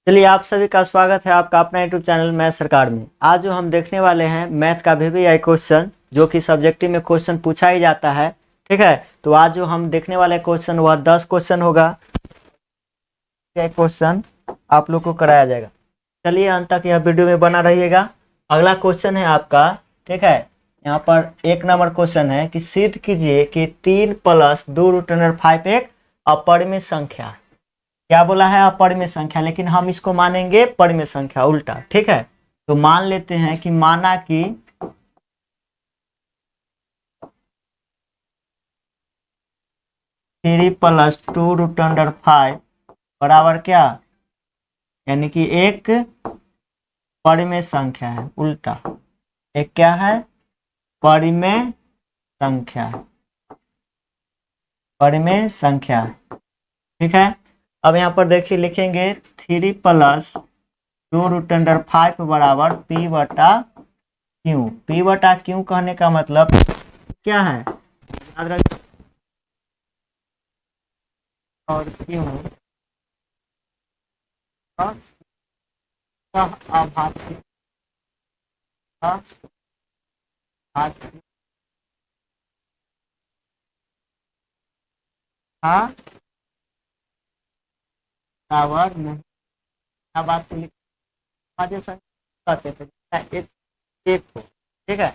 चलिए, आप सभी का स्वागत है आपका अपना यूट्यूब चैनल मैथ सरकार में। आज जो हम देखने वाले हैं मैथ का वीवीआई क्वेश्चन, जो कि सब्जेक्टिव में क्वेश्चन पूछा ही जाता है। ठीक है, तो आज जो हम देखने वाले क्वेश्चन वह 10 क्वेश्चन होगा। क्वेश्चन आप लोग को कराया जाएगा। चलिए, अंत तक यह वीडियो में बना रहिएगा। अगला क्वेश्चन है आपका, ठीक है। यहाँ पर 1 नंबर क्वेश्चन है कि सिद्ध कीजिए कि 3 + 2√5 एक अपरिमेय संख्या। क्या बोला है? अपरिमेय संख्या, लेकिन हम इसको मानेंगे परिमेय संख्या, उल्टा। ठीक है, तो मान लेते हैं कि माना कि 3 + 2√5 बराबर क्या, यानी कि एक परिमेय संख्या है, उल्टा। एक क्या है? परिमेय संख्या है, परिमेय संख्या। ठीक है, अब यहाँ पर देखिए लिखेंगे 3 + 2√5 बराबर P/Q। P/Q कहने का मतलब क्या है? याद रखिए, और क्यों आभासी बराबर नहीं। क्या बात कहते थे? एक एक हो, ठीक है।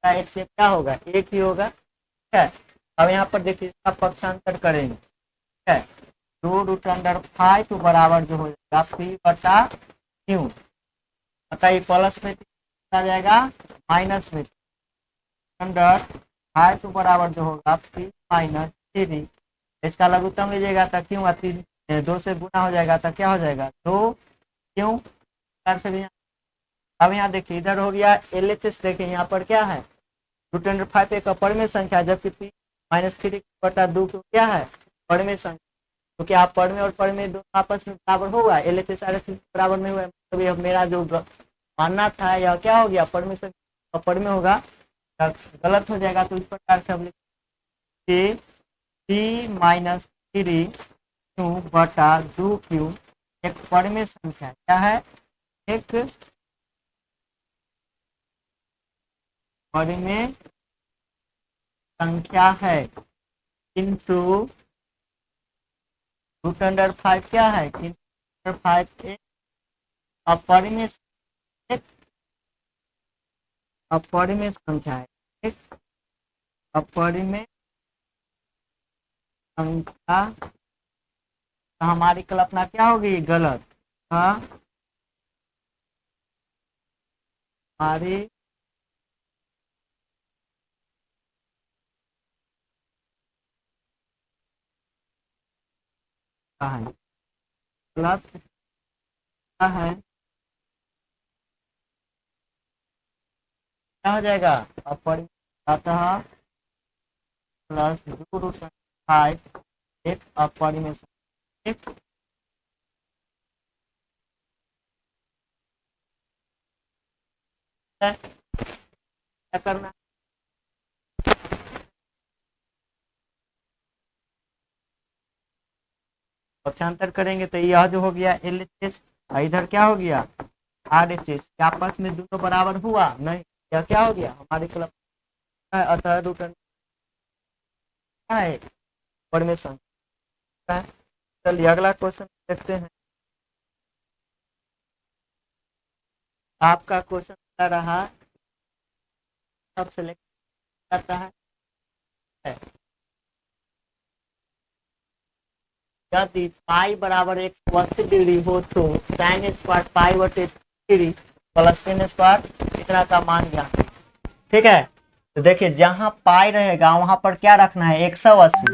एक से क्या होगा? एक ही होगा। ठीक है, अब यहाँ पर देखिए इसका पक्षांतर करेंगे। ठीक है, 2√5 बराबर जो हो जाएगा P/Q। बताइए, प्लस में आ जाएगा, माइनस में √5 बराबर जो होगा P-3। इसका लघुत्तम लीजिएगा तो क्यों 2 से गुना हो जाएगा तो क्या हो जाएगा? 2 क्यों। अब यहाँ देखिए, इधर हो गया LHS। देखिए यहाँ पर क्या है? √5 एक अपरिमेय संख्या, जबकि P-3/2 क्या है? परिमेय संख्या। तो क्या परिमेय और परिमेय दोनों आपस में बराबर होगा? LHS RHS बराबर नहीं हुआ, तो मेरा जो मानना था यह क्या हो गया? परिमेय संख्या अपरिमेय होगा, गलत हो जाएगा। तो इस प्रकार से हम लिखेंगे P-3/2Q एक परिमेय संख्या। क्या है? एक परिमेय संख्या है, किंतु √5 क्या है? √5 एक अपरिमेय संख्या है, एक अपरिमेय संख्या। तो हमारी कल्पना क्या होगी? गलत। हमारी गलत है। क्या हो जाएगा? अपरिमेय अतः +2√5 एक अपरिमेय संख्या। क्या करना? पक्षांतर करेंगे तो यह जो हो गया LHS, इधर क्या हो गया? RHS। आपस में दोनों बराबर हुआ नहीं? यह क्या हो गया? हमारी कल्पना है, अतः है परिमेय संख्या। चलिए अगला क्वेश्चन देखते हैं। आपका क्वेश्चन क्या रहा? सबसे लेकर आता है, यदि पाई बराबर 180 हो तो sin स्क्वायर π/3 + sin स्क्वायर इतना का मान ज्ञात। ठीक है, तो देखिए जहां पाई रहेगा वहां पर क्या रखना है? 180।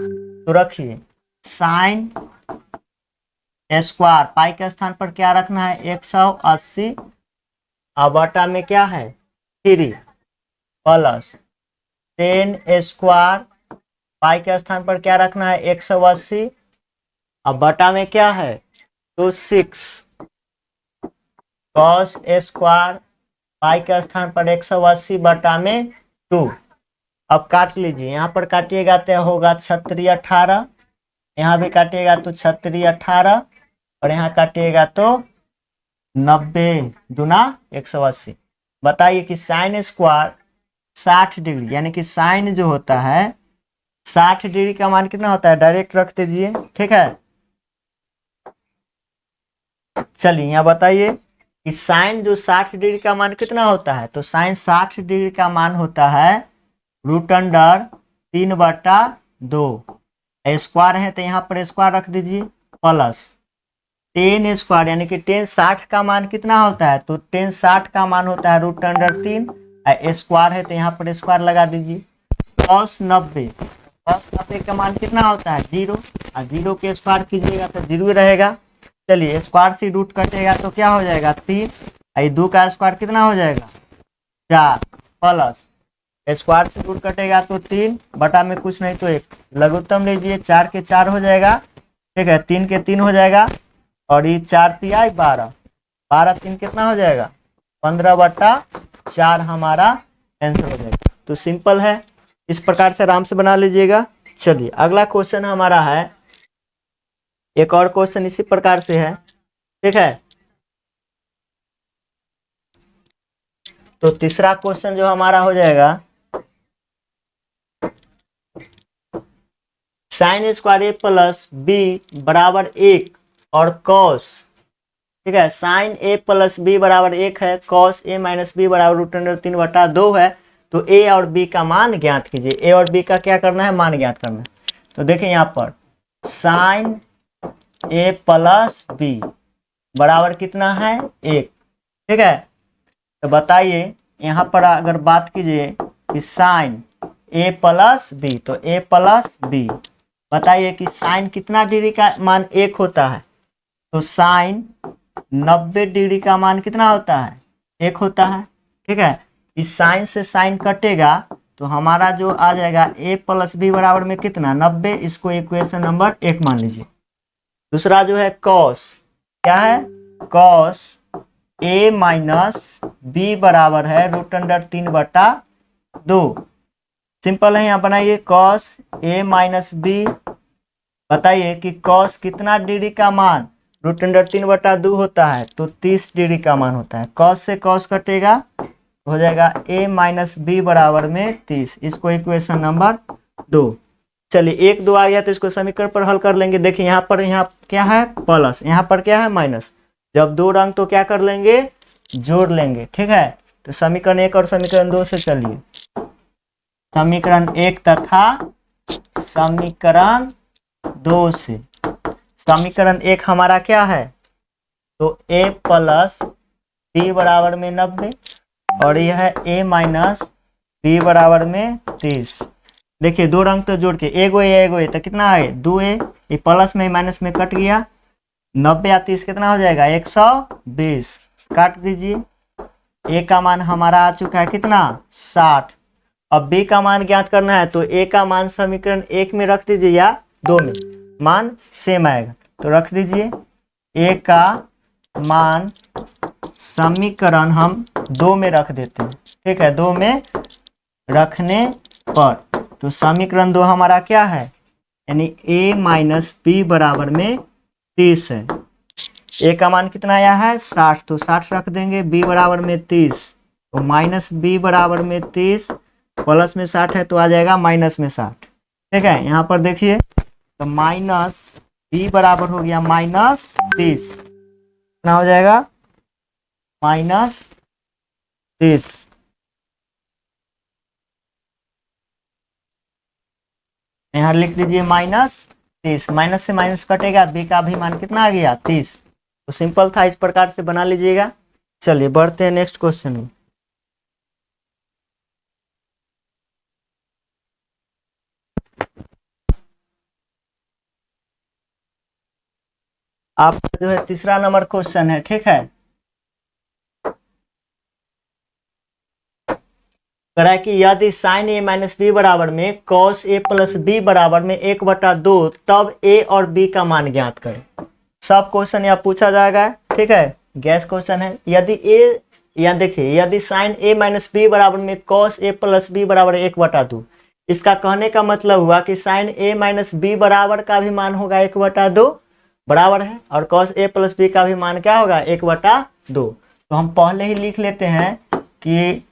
तो रखिए साइन स्क्वायर पाई के स्थान पर क्या रखना है? 180। अब बटा में क्या है? 3 प्लस 10 स्क्वायर पाई के स्थान पर क्या रखना है? 180। अब बटा में क्या है? तो 6 cos स्क्वायर पाई के स्थान पर 180 बटा में 2। अब काट लीजिए, यहाँ पर काटिएगा तो होगा 36 18, यहाँ भी काटिएगा तो 36 18, और यहाँ काटिएगा तो 90 दूना 180। बताइए कि साइन स्क्वायर 60 डिग्री, यानी कि साइन जो होता है 60 डिग्री का मान कितना होता है, डायरेक्ट रख दीजिए। ठीक है, चलिए यहाँ बताइए कि साइन जो 60 डिग्री का मान कितना होता है, तो साइन 60 डिग्री का मान होता है √3/2। स्क्वायर है तो यहाँ पर स्क्वायर रख दीजिए, प्लस 10 स्क्वायर, यानी कि 10 60 का मान कितना होता है, तो 10 60 का मान होता है √3। स्क्वायर है तो यहाँ पर स्क्वायर लगा दीजिए। cos 90 का मान कितना होता है 0, और 0 के स्क्वायर कीजिएगा तो 0 रहेगा। चलिए स्क्वायर से रूट कटेगा तो क्या हो जाएगा 3, और 2 का स्क्वायर कितना हो जाएगा 4, प्लस स्क्वायर से रूट कटेगा तो 3 बटा में कुछ नहीं तो 1, लघुत्तम लीजिए 4 के 4 हो जाएगा। ठीक है, 3 के 3 हो जाएगा, और ये 4 तिया 12, 12 3 कितना हो जाएगा 15/4 हमारा आंसर हो जाएगा। तो सिंपल है, इस प्रकार से आराम से बना लीजिएगा। चलिए अगला क्वेश्चन हमारा है, एक और क्वेश्चन इसी प्रकार से है। ठीक है, तो तीसरा क्वेश्चन जो हमारा हो जाएगा, साइन स्क्वायर ए प्लस बी बराबर 1 और कॉस, ठीक है, साइन ए प्लस बी बराबर 1 है, कॉस ए माइनस बी बराबर √3/2 है। तो ए और बी का मान ज्ञात कीजिए। ए और बी का क्या करना है, मान ज्ञात करना है। तो देखिए यहाँ पर साइन ए प्लस बी बराबर कितना है 1। ठीक है, तो बताइए यहाँ पर अगर बात कीजिए कि साइन ए प्लस बी, तो ए प्लस बी, बताइए कि साइन कितना डिग्री का मान 1 होता है, तो साइन 90 डिग्री का मान कितना होता है 1 होता है। ठीक है, इस साइन से साइन कटेगा तो हमारा जो आ जाएगा a प्लस बी बराबर में कितना 90, इसको इक्वेशन नंबर 1 मान लीजिए। दूसरा जो है कॉस, क्या है कॉस a माइनस बी बराबर है √3/2। सिंपल है, यहाँ बनाइए कॉस a माइनस बी, बताइए कि कॉस कितना डिग्री का मान √3/2 होता है, तो 30 डिग्री का मान होता है। कॉस से कॉस कटेगा हो जाएगा a माइनस बी बराबर में 30, इसको इक्वेशन नंबर 2। चलिए 1 2 आ गया तो इसको समीकरण पर हल कर लेंगे। देखिए यहाँ पर यहाँ क्या है प्लस, यहाँ पर क्या है माइनस, जब 2 रंग तो क्या कर लेंगे जोड़ लेंगे। ठीक है, तो समीकरण 1 और समीकरण 2 से चलिए, समीकरण 1 तथा समीकरण 2 से। समीकरण 1 हमारा क्या है, तो a प्लस बी बराबर में 90, और यह है a माइनस बी बराबर में 30। देखिए 2 रंग तो जोड़ के एगो ए तो कितना है 2a, ये प्लस में माइनस में कट गया, 90 या 30 कितना हो जाएगा 120, काट दीजिए। a का मान हमारा आ चुका है कितना 60। अब b का मान ज्ञात करना है, तो a का मान समीकरण 1 में रख दीजिए या 2 में, मान सेम आएगा तो रख दीजिए। a का मान समीकरण हम 2 में रख देते हैं। ठीक है, 2 में रखने पर तो समीकरण 2 हमारा क्या है, यानी a माइनस बी बराबर में 30 है। a का मान कितना आया है 60, तो 60 रख देंगे, b बराबर में 30, तो माइनस बी बराबर में 30, प्लस में 60 है तो आ जाएगा माइनस में 60। ठीक है, यहाँ पर देखिए तो माइनस बी बराबर हो गया माइनस 30, कितना हो जाएगा माइनस 30। यहाँ लिख दीजिए माइनस 30, माइनस से माइनस कटेगा, बी का भी मान कितना आ गया 30। तो सिंपल था, इस प्रकार से बना लीजिएगा। चलिए बढ़ते हैं नेक्स्ट क्वेश्चन में। आपका जो है तीसरा नंबर क्वेश्चन है। ठीक है, करा कि यदि साइन ए माइनस बी बराबर में कॉस ए प्लस बी बराबर में 1/2, तब ए और बी का मान ज्ञात करें। सब क्वेश्चन यहाँ पूछा जाएगा। ठीक है, गैस क्वेश्चन है। यदि ए, यहाँ देखिए यदि साइन ए माइनस बी बराबर में कॉस ए प्लस बी बराबर 1/2, इसका कहने का मतलब हुआ कि साइन ए माइनस बी बराबर का भी मान होगा 1/2, बराबर है, और cos a प्लस बी का भी मान क्या होगा 1/2। तो हम पहले ही लिख लेते हैं कि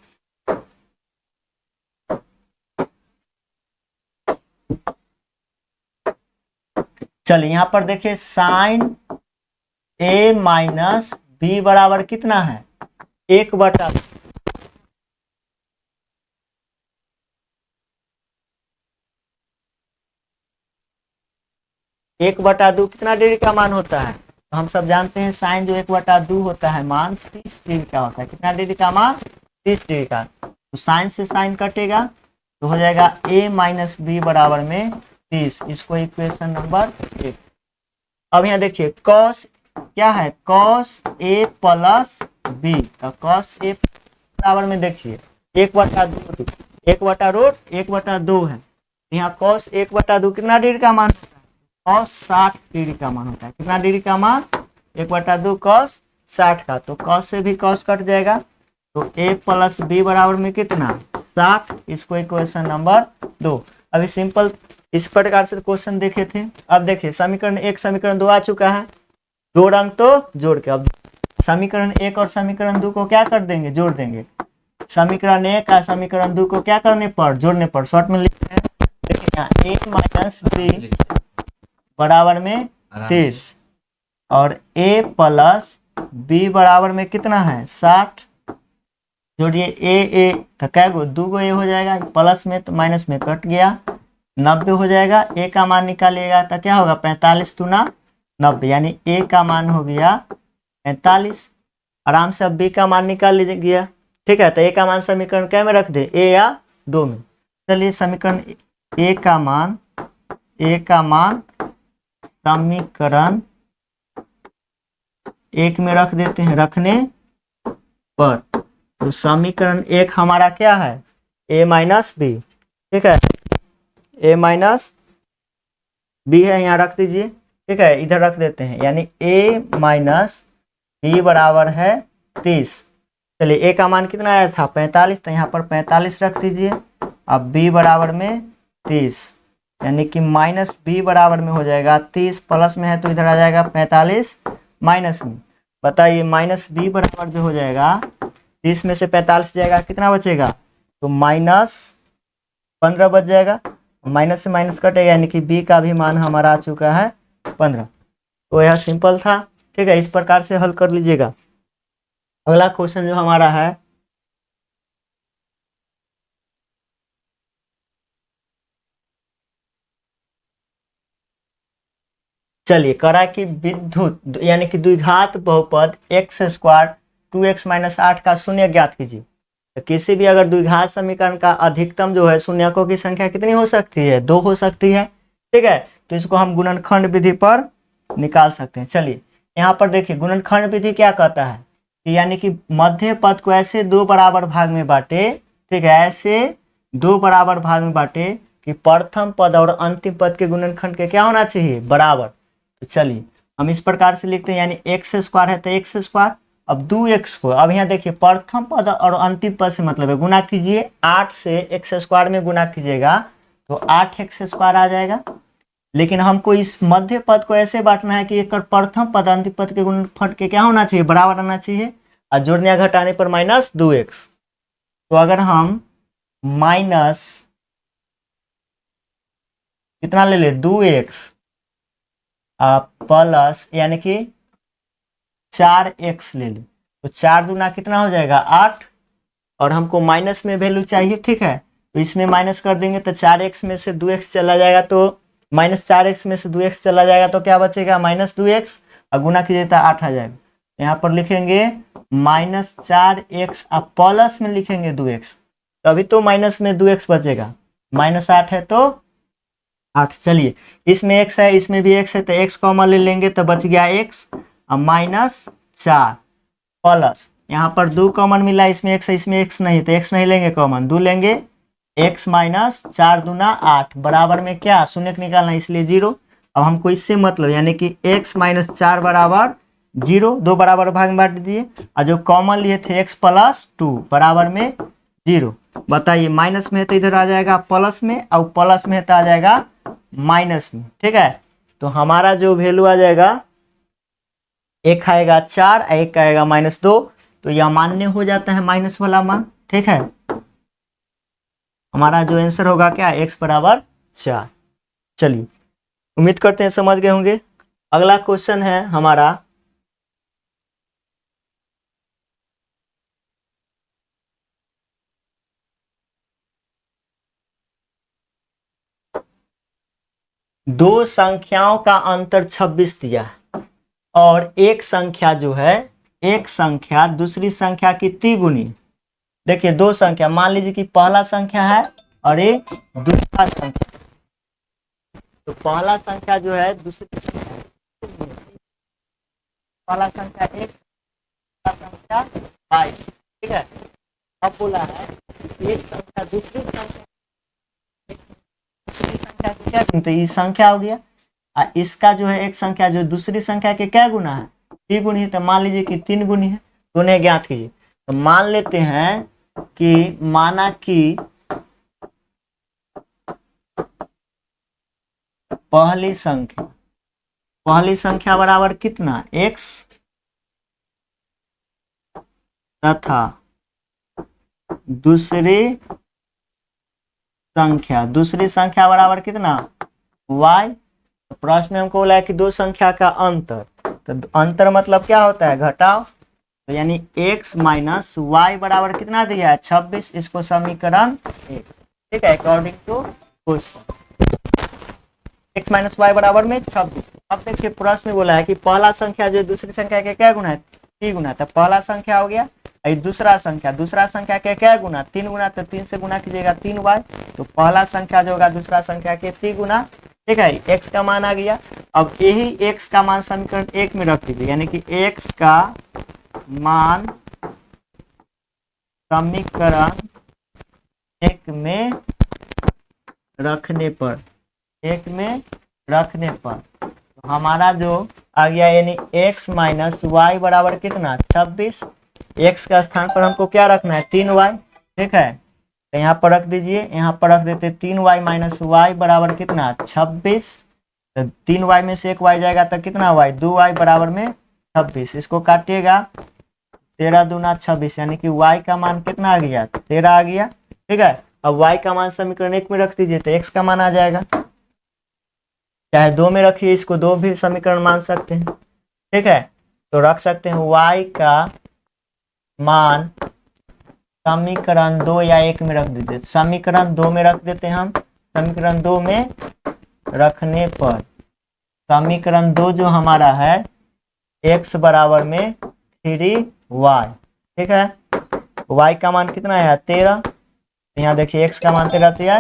चलिए यहाँ पर देखिए साइन a माइनस बी बराबर कितना है 1/2। 1/2 कितना डिग्री का मान होता है, तो हम सब जानते हैं साइन जो 1/2 होता है मान 30 डिग्री का होता है। कितना डिग्री का मान 30 डिग्री का। तो साइन से साइन कटेगा तो हो जाएगा a माइनस बी बराबर में 30। इसको इक्वेशन नंबर 1। अब यहाँ देखिए cos क्या है cos a प्लस बी, तो cos a बराबर में देखिए 1/2 1/2 है। यहाँ cos 1/2 कितना डिग्री का मान होता है cos 60 डिग्री का मान होता है। कितना डिग्री का मान 1/2 cos 60 का। तो cos से भी cos कट जाएगा तो a प्लस बी बराबर में कितना 60। इसको इक्वेशन नंबर 2। अभी सिंपल इस प्रकार से क्वेश्चन देखे थे। अब देखिए समीकरण 1 समीकरण 2 आ चुका है, 2 अंक तो जोड़ के। अब समीकरण 1 और समीकरण 2 को क्या कर देंगे जोड़ देंगे। समीकरण 1 का समीकरण 2 को क्या करने पर जोड़ने पर शॉर्ट में लिखते हैं। देखिए यहाँ a माइनस बी बराबर में 30 और a प्लस बी बराबर में कितना है 60। जोड़िए ए तो क्या गो 2 गो ए हो जाएगा, प्लस में तो माइनस में कट गया 90 हो जाएगा। ए का मान निकालिएगा तो क्या होगा 45 दूना 90, यानी ए का मान हो गया 45। आराम से अब बी का मान निकाल लीजिए। ठीक है, तो ए का मान समीकरण क्या में रख दे ए या 2 में। चलिए समीकरण ए का मान समीकरण 1 में रख देते हैं। रखने पर तो समीकरण 1 हमारा क्या है a माइनस बी। ठीक है, a माइनस बी है, यहाँ रख दीजिए। ठीक है, इधर रख देते हैं, यानी a माइनस बी बराबर है 30। चलिए a का मान कितना आया था 45, तो यहाँ पर 45 रख दीजिए। अब b बराबर में 30, यानी कि माइनस बी बराबर में हो जाएगा 30, प्लस में है तो इधर आ जाएगा 45 माइनस में। बताइए माइनस बी बराबर जो हो जाएगा 30 में से 45 जाएगा कितना बचेगा, तो -15 बच जाएगा। माइनस से माइनस कटेगा, यानी कि बी का भी मान हमारा आ चुका है 15। तो यह सिंपल था। ठीक है, इस प्रकार से हल कर लीजिएगा। अगला क्वेश्चन जो हमारा है चलिए करा कि विद्युत यानी कि द्विघात बहुपद x² 2x - 8 का शून्य ज्ञात कीजिए। तो किसी भी अगर द्विघात समीकरण का अधिकतम जो है शून्यकों की संख्या कितनी हो सकती है 2 हो सकती है। ठीक है, तो इसको हम गुणनखंड विधि पर निकाल सकते हैं। चलिए यहाँ पर देखिए गुणनखंड विधि क्या कहता है कि यानी कि मध्य पद को ऐसे 2 बराबर भाग में बांटे। ठीक है, ऐसे 2 बराबर भाग में बांटे कि प्रथम पद और अंतिम पद के गुणनखंड के क्या होना चाहिए बराबर। तो चलिए हम इस प्रकार से लिखते हैं, यानी x² है तो x²। अब 2x को अब यहाँ देखिए प्रथम पद और अंतिम पद से मतलब है गुना कीजिए। 8 से x² में गुना कीजिएगा तो 8x² आ जाएगा। लेकिन हमको इस मध्य पद को ऐसे बांटना है कि एक प्रथम पद अंतिम पद के गुणनफल के क्या होना चाहिए बराबर आना चाहिए, और जोड़ने या घटाने पर -2x। तो अगर हम माइनस कितना ले ले 2x प्लस यानी कि 4x ले ले, तो 4 दूना कितना हो जाएगा 8, और हमको माइनस में वैल्यू चाहिए। ठीक है, तो इसमें माइनस कर देंगे तो 4x में से 2x चला जाएगा, तो -4x में से 2x चला जाएगा तो क्या बचेगा -2x, और गुना कीजिए तो 8 आ जाएगा। यहाँ पर लिखेंगे -4x अब प्लस में लिखेंगे 2x, तभी तो माइनस में 2x बचेगा। -8 है तो 8। चलिए इसमें x है इसमें भी x है तो x कॉमन ले लेंगे तो बच गया x और -4 प्लस यहाँ पर 2 कॉमन मिला, इसमें x है इसमें x नहीं तो x नहीं लेंगे कॉमन, 2 लेंगे x -4 दूना 8 बराबर में क्या शून्य निकालना इसलिए 0। अब हमको इससे मतलब यानी कि x -4 बराबर 0, 2 बराबर भाग में बांट दीजिए, और जो कॉमन लिए थे x + 2 बराबर में 0। बताइए माइनस में है तो इधर आ जाएगा प्लस में, और प्लस में है तो आ जाएगा माइनस में। ठीक है, तो हमारा जो वैल्यू आ जाएगा एक आएगा 4, एक आएगा -2, तो यह मान्य हो जाता है माइनस वाला मान। ठीक है, हमारा जो आंसर होगा क्या, x बराबर 4। चलिए, उम्मीद करते हैं समझ गए होंगे। अगला क्वेश्चन है हमारा, दो संख्याओं का अंतर 26 दिया है और एक संख्या जो है, एक संख्या दूसरी संख्या की तिगुनी। देखिए दो संख्या, मान लीजिए कि पहला संख्या है और ये दूसरा संख्या, तो पहला संख्या जो है दूसरी पहला संख्या एक, संख्या 22। ठीक है, अब बोला है एक संख्या दूसरी संख्या की क्या, तो ये संख्या हो गया, और इसका जो है एक संख्या जो दूसरी संख्या के क्या गुना है, 3 गुनी है। तो मान लीजिए कि 3 गुनी है, तो उन्हें ज्ञात कीजिए। तो मान लेते हैं कि माना कि पहली संख्या बराबर कितना, x तथा दूसरी संख्या बराबर कितना, y। तो प्रश्न में हमको बोला है कि दो संख्या का अंतर, तो अंतर मतलब क्या होता है, घटाव। तो यानी x माइनस वाई बराबर कितना दिया है, 26। इसको समीकरण 1। ठीक है, according to question x minus y बराबर में 26। अब देखिए प्रश्न में बोला है कि पहला संख्या जो दूसरी संख्या के क्या गुना है, 3 गुना। तो पहला संख्या हो गया, दूसरा संख्या के क्या गुना, 3 गुना। तो 3 से गुना कीजिएगा 3y, तो पहला संख्या जो होगा दूसरा संख्या के 3 गुना। ठीक है, x का मान आ गया। अब यही x का मान समीकरण 1 में रख दीजिए, यानी कि x का मान समीकरण 1 में रखने पर, तो हमारा जो आ गया, यानी x माइनस वाई बराबर कितना, 26। x का स्थान पर हमको क्या रखना है, 3y। ठीक है, तो यहाँ पर रख दीजिए, यहाँ पर रख देते 3y माइनस वाई बराबर कितना, 26। तो 3y में से एक y जाएगा तो कितना y, 2y बराबर में 26। इसको काटिएगा, 13 दूना 26, यानी कि y का मान कितना आ गया, 13 आ गया। ठीक है, अब y का मान समीकरण 1 में रख दीजिए, तो x का मान आ जाएगा। चाहे 2 में रखिए, इसको 2 भी समीकरण मान सकते हैं। ठीक है, तो रख सकते हैं y का मान समीकरण 2 या 1 में रख दीजिए। समीकरण 2 में रख देते हैं हम। समीकरण 2 में रखने पर समीकरण 2 जो हमारा है, x बराबर में 3y। ठीक है, y का मान कितना है, 13। यहाँ देखिए x का मान 13 तिया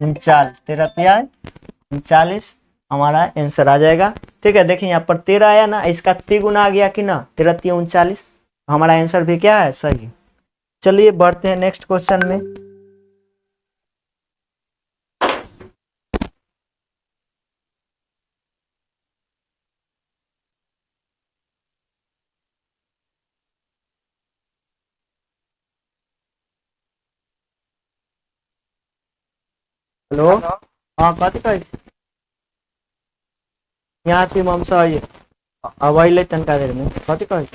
39, 13 तिया 39 हमारा आंसर आ जाएगा। ठीक है, देखिए यहाँ पर 13 आया ना, इसका 3 गुना आ गया कि ना, 13 तिया 39, हमारा आंसर भी क्या है, सही। चलिए बढ़ते हैं नेक्स्ट क्वेश्चन में। हेलो, हाँ कथी कहे, यहाँ थी ममसा, अब अले तनका देर में, कथी कहे।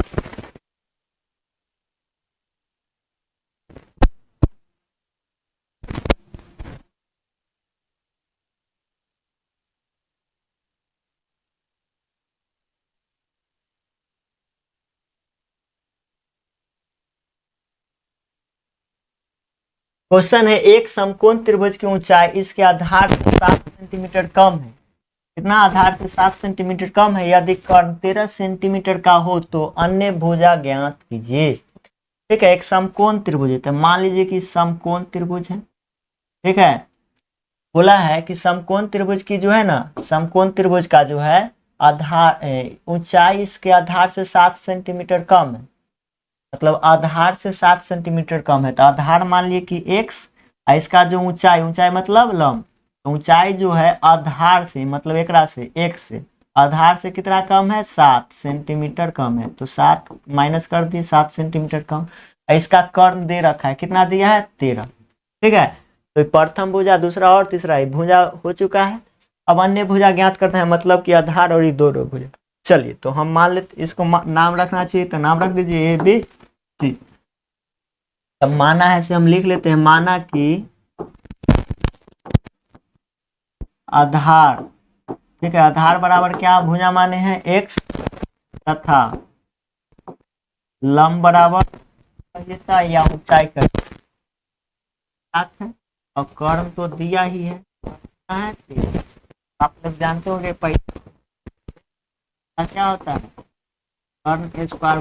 क्वेश्चन है, एक समकोण त्रिभुज की ऊंचाई इसके आधार से 7 सेंटीमीटर कम है। कितना, आधार से 7 सेंटीमीटर कम है। यदि कर्ण 13 सेंटीमीटर का हो तो अन्य भुजा ज्ञात कीजिए। ठीक है, एक समकोण त्रिभुज है, तो मान लीजिए कि समकोण त्रिभुज है। ठीक है, बोला है कि समकोण त्रिभुज की जो है ना, समकोण त्रिभुज का जो है आधार ऊंचाई इसके आधार से 7 सेंटीमीटर कम है। मतलब आधार से 7 सेंटीमीटर कम है, तो आधार मान लिए कि x, इसका जो ऊंचाई मतलब लंब, तो ऊंचाई जो है आधार से मतलब एकरा से x से आधार से कितना कम है, 7 सेंटीमीटर कम है। तो 7 माइनस कर दिए, 7 सेंटीमीटर कम। इसका कर्ण दे रखा है, कितना दिया है, 13। ठीक है, तो प्रथम भुजा, दूसरा और तीसरा भुजा हो चुका है। अब अन्य भुजा ज्ञात करते हैं, मतलब कि आधार और ये दोनों भुजा। चलिए तो हम मान लेते, इसको नाम रखना चाहिए तो नाम रख दीजिए ए बी सी। अब माना है से हम लिख लेते हैं, माना कि आधार, ठीक है, आधार बराबर क्या भुजा माने हैं एक्स, तथा लंब बराबर या ऊंचाई का साथ है, और कर्म तो दिया ही है, आप लोग जानते होंगे पैसा क्या होता है, कर्म स्क्वायर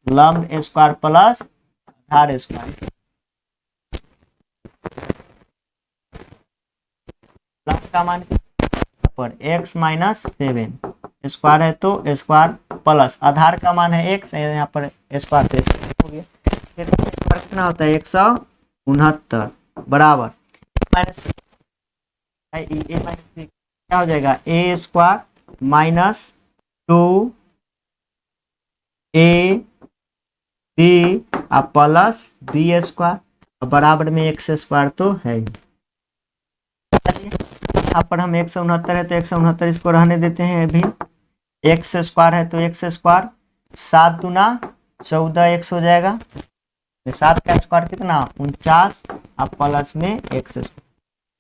लंब स्क्वायर प्लस आधार स्क्वायर। लंब का मान पर एक्स माइनस 7 स्क्वायर है तो स्क्वायर प्लस आधार का मान है एक्स, यहाँ पर स्क्वायर हो गया, फिर स्क्वायर कितना होता है 169 बराबर माइनस क्या हो जाएगा A square minus 2 B plus B square बराबर में एक्स स्क्वायर तो है ही। यहाँ पर हम 169 है तो 169 इसको रहने देते हैं, अभी एक्स स्क्वायर है तो एक्स स्क्वायर 7 दूना 14 एक्स हो जाएगा, 7 का स्क्वायर कितना 49 अब प्लस में एक्स।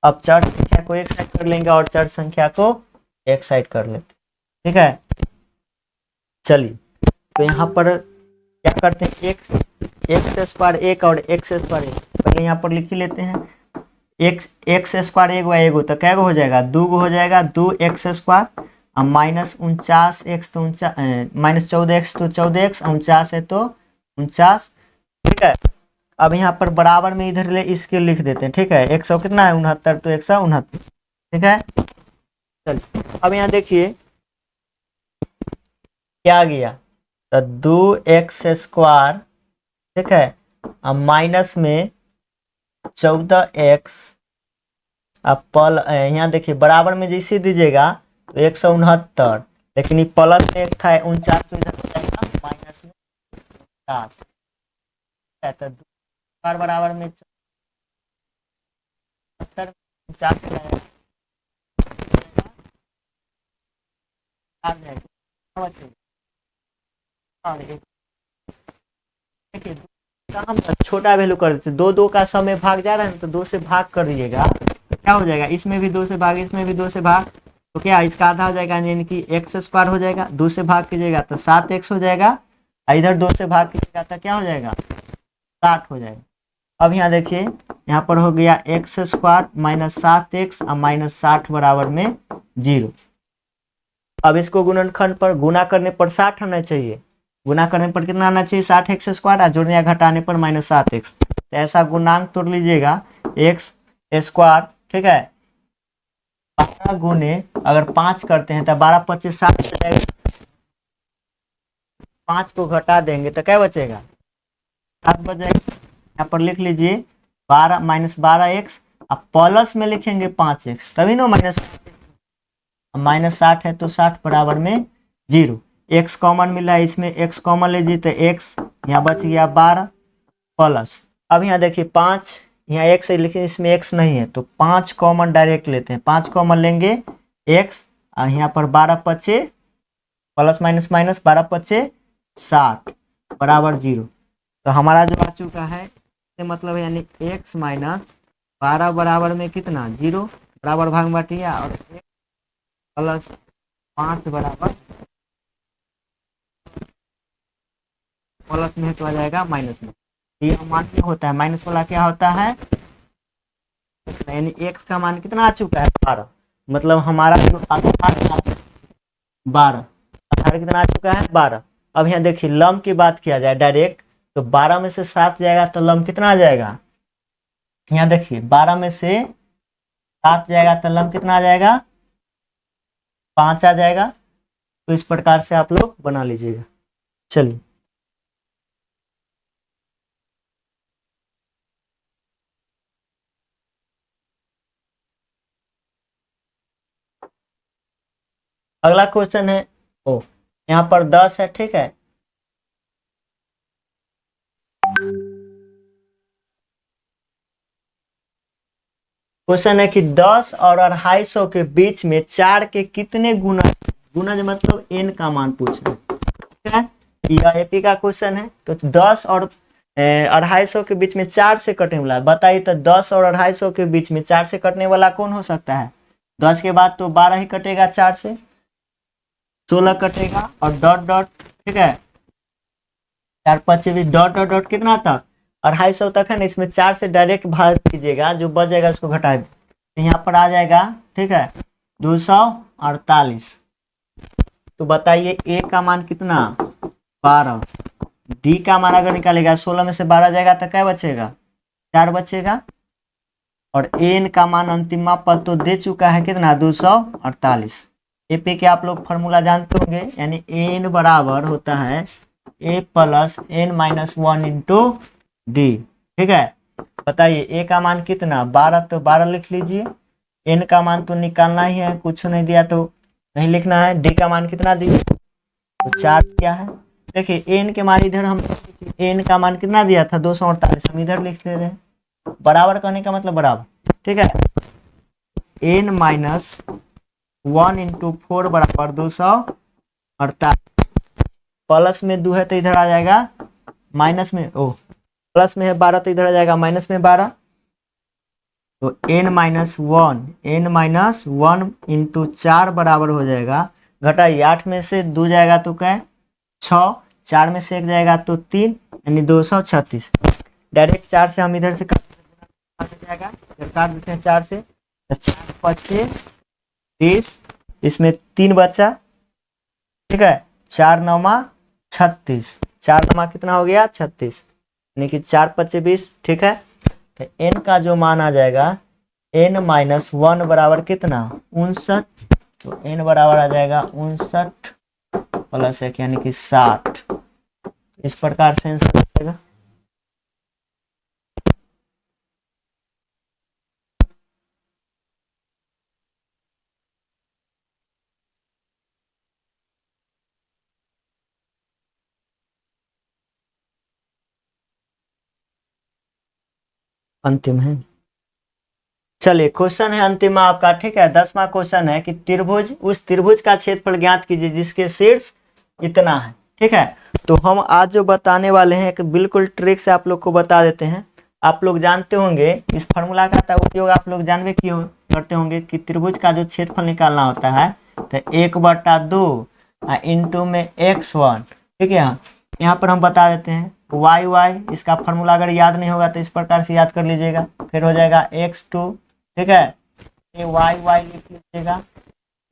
अब चर संख्या को एक साइड कर लेंगे और चर संख्या को एक साइड कर लेते, ठीक है। चलिए तो यहाँ पर क्या करते हैं, एक्स स्क्वायर एक और एक्स स्क्वायर एक, पहले यहाँ पर लिख ही लेते हैं, एक्स स्क्वायर एगो तो क्या हो जाएगा 2 हो जाएगा, 2 एक्स स्क्वायर और माइनस 49 एक्स तो माइनस 14 एक्स तो 14 एक्स, 49 है तो 49, ठीक है। अब यहाँ पर बराबर में इधर ले इसके लिख देते हैं, ठीक है, 100 कितना है 69 तो 169, ठीक है। चलिए अब यहाँ देखिए क्या गया, तो 2 एक्स स्क्वायर, ठीक है, अब माइनस में 14 एक्स अब यहाँ देखिए बराबर में जैसे दीजिएगा तो 169, लेकिन ये प्लस में एक था 49 तो इधर हो जाएगा माइनस में 50, तो 2 बराबर में 49 हम छोटा वैल्यू कर देते, 2 का समय भाग जा रहा है तो 2 से भाग कर दीजिएगा तो क्या हो जाएगा, इसमें भी 2 से भाग, इसमें भी 2 से भाग, तो क्या इसका आधा हो जाएगा यानी कि एक्स स्क्वायर हो जाएगा, 2 से भाग कीजिएगा तो 7 एक्स हो जाएगा, इधर 2 से भाग कीजिएगा तो क्या हो जाएगा 60 हो जाएगा। अब यहाँ देखिए यहाँ पर हो गया एक्स स्क्वायर माइनस 7 एक्स और माइनस 60 बराबर में 0। अब इसको गुणनखंड पर गुना करने पर 60 आना चाहिए, गुना करने पर कितना आना चाहिए 60 एक्स स्क्वायर, और जोड़ने या घटाने पर माइनस 7 एक्स, तो ऐसा गुणांक तोड़ लीजिएगा एक्स स्क्वायर, ठीक है, 12 गुने अगर 5 करते हैं तो 12 25 60 हो जाएगा, 5 को घटा देंगे तो क्या बचेगा 7 बच जाएगा। यहाँ पर लिख लीजिए 12 माइनस 12 एक्स, अब प्लस में लिखेंगे 5 एक्स तभी ना माइनस 60 है तो 60 बराबर में 0, एक्स कॉमन मिला है, इसमें एक्स कॉमन लीजिए तो एक्स यहाँ बच गया 12 प्लस, अब यहाँ देखिए 5 यहाँ एक्स है लेकिन इसमें एक्स नहीं है तो 5 कॉमन डायरेक्ट लेते हैं, 5 कॉमन लेंगे एक्स और यहाँ पर 12 पचे प्लस माइनस माइनस 12 पचे 60 बराबर 0, तो हमारा जो आ चुका है मतलब है यानी एक्स माइनस 12 बराबर में कितना 0 बराबर भाग में बांटिए और प्लस 5 बराबर प्लस में तो आ जाएगा माइनस में, ये मान क्या होता है माइनस वाला क्या होता है, यानी एक्स का मान कितना आ चुका है 12, मतलब हमारा जो आधार 12 आधार कितना आ चुका है 12। अब यहाँ देखिए लंब की बात किया जाए डायरेक्ट तो 12 में से 7 जाएगा तो लंब कितना आ जाएगा, यहाँ देखिए 12 में से 7 जाएगा तो लंब कितना आ जाएगा 5 आ जाएगा, तो इस प्रकार से आप लोग बना लीजिएगा। चलिए अगला क्वेश्चन है, ओ यहाँ पर 10 है, ठीक है, क्वेश्चन है कि 10 और 250 के बीच में 4 के कितने गुना, गुना जो मतलब n का मान पूछ रहे हैं, ठीक है। यह एपी का क्वेश्चन है। तो 10 और 250 के बीच में 4 से कटने वाला, बताइए तो 10 और 250 के बीच में 4 से कटने वाला कौन हो सकता है? 10 के बाद तो 12 ही कटेगा, 4 से 16 कटेगा और डॉट डॉट, ठीक है। 4 5 20 डॉट डॉट डॉट कितना तक? 250 तक है ना। इसमें 4 से डायरेक्ट भाग कीजिएगा, जो बच जाएगा उसको घटा दीजिए, तो यहाँ पर आ जाएगा, ठीक है, 248। तो बताइए ए का मान कितना? 12। डी का मान अगर निकालेगा 16 में से 12 जाएगा तो क्या बचेगा? 4 बचेगा। और एन का मान अंतिम पद तो दे चुका है कितना? 248। ए पे के आप लोग फॉर्मूला जानते होंगे, यानी एन बराबर होता है A plus N minus 1 into D, ठीक है। बताइए ए का मान कितना? 12, तो 12 लिख लीजिए। एन का मान तो निकालना ही है, कुछ नहीं दिया तो नहीं लिखना है। डी का मान कितना दिया? तो 4 दिया है। देखिए एन के मान इधर हम, एन का मान कितना दिया था? 248, हम इधर लिख ले रहे हैं। बराबर कहने का मतलब बराबर, ठीक है। एन माइनस 1 इंटू 4 बराबर 248। प्लस में 2 है तो इधर आ जाएगा माइनस में, ओ प्लस में है 12 तो इधर आ जाएगा माइनस में 12। तो एन माइनस 1 इंटू 4 बराबर हो जाएगा, घटाइए 8 में से 2 जाएगा तो क्या है? 6, 4 में से 1 जाएगा तो 3, यानी 236। डायरेक्ट 4 से हम इधर से काट जाएगा, काट देते हैं 4 से, तो 4 5 30, इसमें 3 बचा, ठीक है। 4 9 36, 4 9 कितना हो गया? 36, यानी कि 4 5 20, ठीक है। तो n का जो मान आ जाएगा n माइनस 1 बराबर कितना? 59। तो n बराबर आ जाएगा 59 प्लस 1 यानी कि 60। इस प्रकार से आंसर आ जाएगा। अंतिम है, चलिए क्वेश्चन है अंतिम आपका, ठीक है। 10वां क्वेश्चन है कि त्रिभुज, उस त्रिभुज का क्षेत्रफल ज्ञात कीजिए जिसके शीर्ष इतना है, ठीक है। तो हम आज जो बताने वाले हैं एक बिल्कुल ट्रिक से आप लोग को बता देते हैं। आप लोग जानते होंगे इस फार्मूला का उपयोग आप लोग जानवे क्यों करते होंगे कि त्रिभुज का जो क्षेत्रफल निकालना होता है तो 1/2 इंटू में x1, ठीक है। यहाँ पर हम बता देते हैं y, इसका फार्मूला अगर याद नहीं होगा तो इस प्रकार से याद कर लीजिएगा। फिर हो जाएगा x2, ठीक है, ये y लिख लीजिएगा,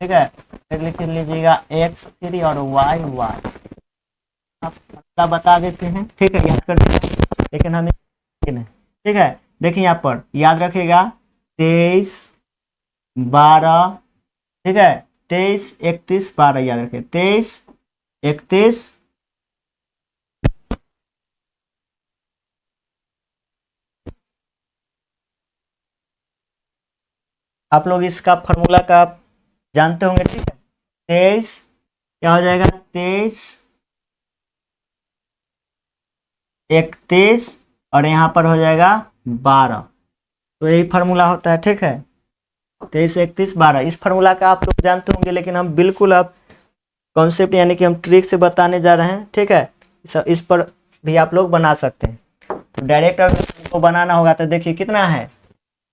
ठीक है। फिर लिख लीजिएगा x3 और y आप बता देते हैं, ठीक है, याद कर देते हैं, लेकिन हमें ठीक है। देखिए यहाँ पर याद रखेगा 23 12, ठीक है, 23 31 12 याद रखें, 23 31 आप लोग इसका फॉर्मूला का जानते होंगे, ठीक है। 23 क्या हो जाएगा? 23 31 और यहाँ पर हो जाएगा 12। तो यही फार्मूला होता है, ठीक है, 23 31 12। इस फार्मूला का आप लोग जानते होंगे, लेकिन हम बिल्कुल अब कॉन्सेप्ट यानी कि हम ट्रिक से बताने जा रहे हैं, ठीक है। इस पर भी आप लोग बना सकते हैं। तो डायरेक्ट अगर को बनाना होगा तो देखिए कितना है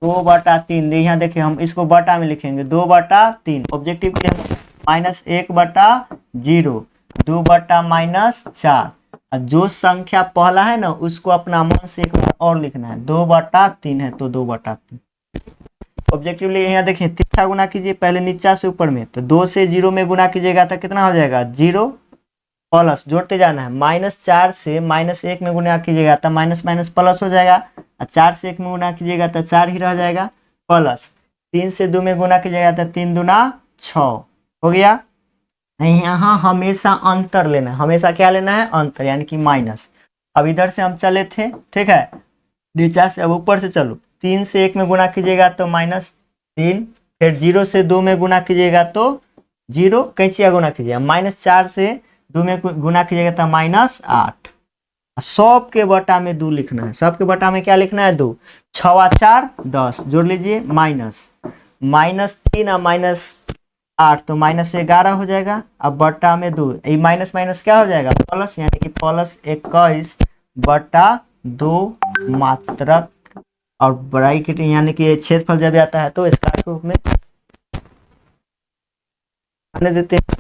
2/3। यहाँ देखिए हम इसको बटा में लिखेंगे 2/3। ऑब्जेक्टिव -1/0, 2/-4। जो संख्या पहला है ना उसको अपना मन से एक बार और लिखना है। 2/3 है तो 2/3। ऑब्जेक्टिवली यहाँ देखिए तिरछा गुना कीजिए, पहले नीचा से ऊपर में, तो 2 से 0 में गुना कीजिएगा तो कितना हो जाएगा? 0 प्लस जोड़ते जाना है। -4 से -1 में गुना कीजिएगा तो माइनस माइनस प्लस हो जाएगा। 4 से 1 में गुना कीजिएगा तो 4 ही रह जाएगा प्लस। 3 से 2 में गुना कीजिएगा तो 3 दूना 6 हो गया। यहाँ हमेशा अंतर लेना है, हमेशा क्या लेना है? अंतर, यानी कि माइनस। अब इधर से हम चले थे, ठीक है, नीचा से अब ऊपर से चलो। 3 से 1 में गुना कीजिएगा तो -3, फिर 0 से 2 में गुना कीजिएगा तो 0 कैंचिया गुना कीजिएगा, -4 से 2 में गुना कीजिएगा तो -8। सब के बटा में 2 लिखना है, सब के बटा में क्या लिखना है 2, 6 4 10, जोड़ लीजिए -3 और -8 तो -11 हो जाएगा। अब बटा में 2, ये माइनस माइनस क्या हो जाएगा प्लस, यानी कि +21/2 मात्रक, और ब्रैकेट यानी कि छेदफल जब आता है तो स्क्वायर रूप में आने देते हैं।